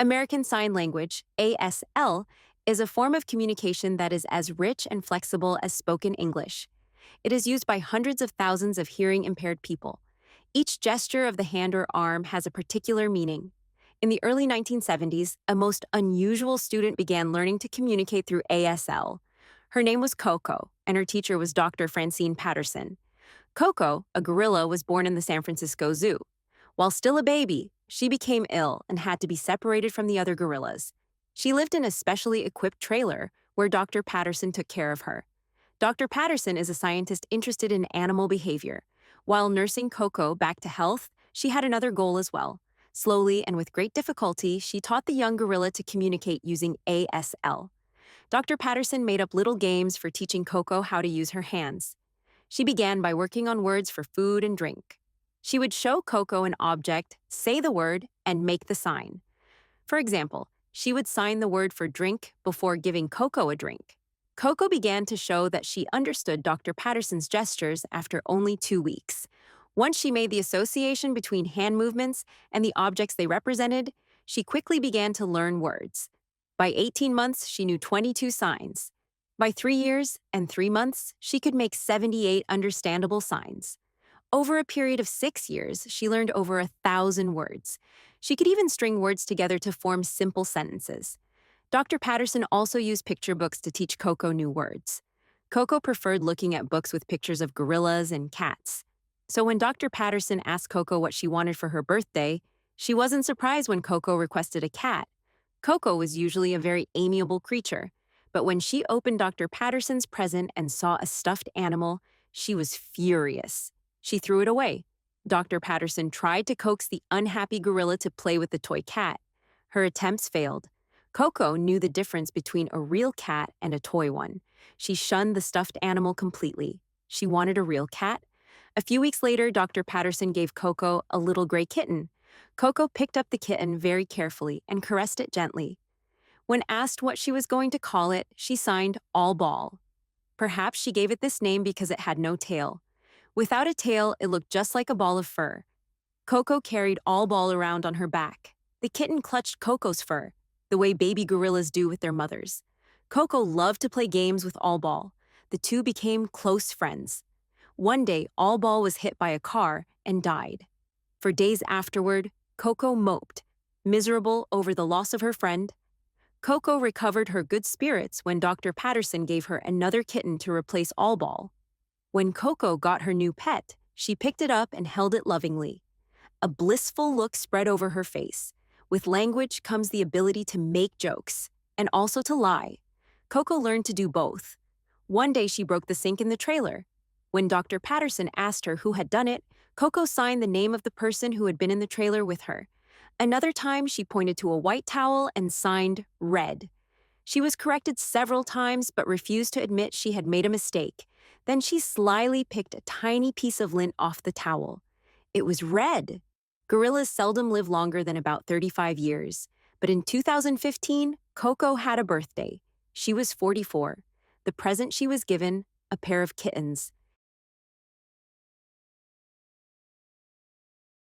American Sign Language, ASL, is a form of communication that is as rich and flexible as spoken English. It is used by hundreds of thousands of hearing impaired people. Each gesture of the hand or arm has a particular meaning. In the early 1970s, a most unusual student began learning to communicate through ASL. Her name was Coco, and her teacher was Dr. Francine Patterson. Coco, a gorilla, was born in the San Francisco Zoo. While still a baby, she became ill and had to be separated from the other gorillas. She lived in a specially equipped trailer where Dr. Patterson took care of her. Dr. Patterson is a scientist interested in animal behavior. While nursing Coco back to health, she had another goal as well. Slowly and with great difficulty, she taught the young gorilla to communicate using ASL. Dr. Patterson made up little games for teaching Coco how to use her hands. She began by working on words for food and drink. She would show Coco an object, say the word, and make the sign. For example, she would sign the word for drink before giving Coco a drink. Coco began to show that she understood Dr. Patterson's gestures after only 2 weeks. Once she made the association between hand movements and the objects they represented, she quickly began to learn words. By 18 months, she knew 22 signs. By 3 years and 3 months, she could make 78 understandable signs. Over a period of 6 years, she learned over 1,000 words. She could even string words together to form simple sentences. Dr. Patterson also used picture books to teach Coco new words. Coco preferred looking at books with pictures of gorillas and cats. So when Dr. Patterson asked Coco what she wanted for her birthday, she wasn't surprised when Coco requested a cat. Coco was usually a very amiable creature, but when she opened Dr. Patterson's present and saw a stuffed animal, she was furious. She threw it away. Dr. Patterson tried to coax the unhappy gorilla to play with the toy cat. Her attempts failed. Coco knew the difference between a real cat and a toy one. She shunned the stuffed animal completely. She wanted a real cat. A few weeks later, Dr. Patterson gave Coco a little gray kitten. Coco picked up the kitten very carefully and caressed it gently. When asked what she was going to call it, she signed All Ball. Perhaps she gave it this name because it had no tail. Without a tail, it looked just like a ball of fur. Coco carried All Ball around on her back. The kitten clutched Coco's fur, the way baby gorillas do with their mothers. Coco loved to play games with All Ball. The two became close friends. One day, All Ball was hit by a car and died. For days afterward, Coco moped, miserable over the loss of her friend. Coco recovered her good spirits when Dr. Patterson gave her another kitten to replace All Ball. When Coco got her new pet, she picked it up and held it lovingly. A blissful look spread over her face. With language comes the ability to make jokes, and also to lie. Coco learned to do both. One day she broke the sink in the trailer. When Dr. Patterson asked her who had done it, Coco signed the name of the person who had been in the trailer with her. Another time, she pointed to a white towel and signed red. She was corrected several times but refused to admit she had made a mistake. Then she slyly picked a tiny piece of lint off the towel. It was red. Gorillas seldom live longer than about 35 years. But in 2015, Coco had a birthday. She was 44. The present she was given, a pair of kittens.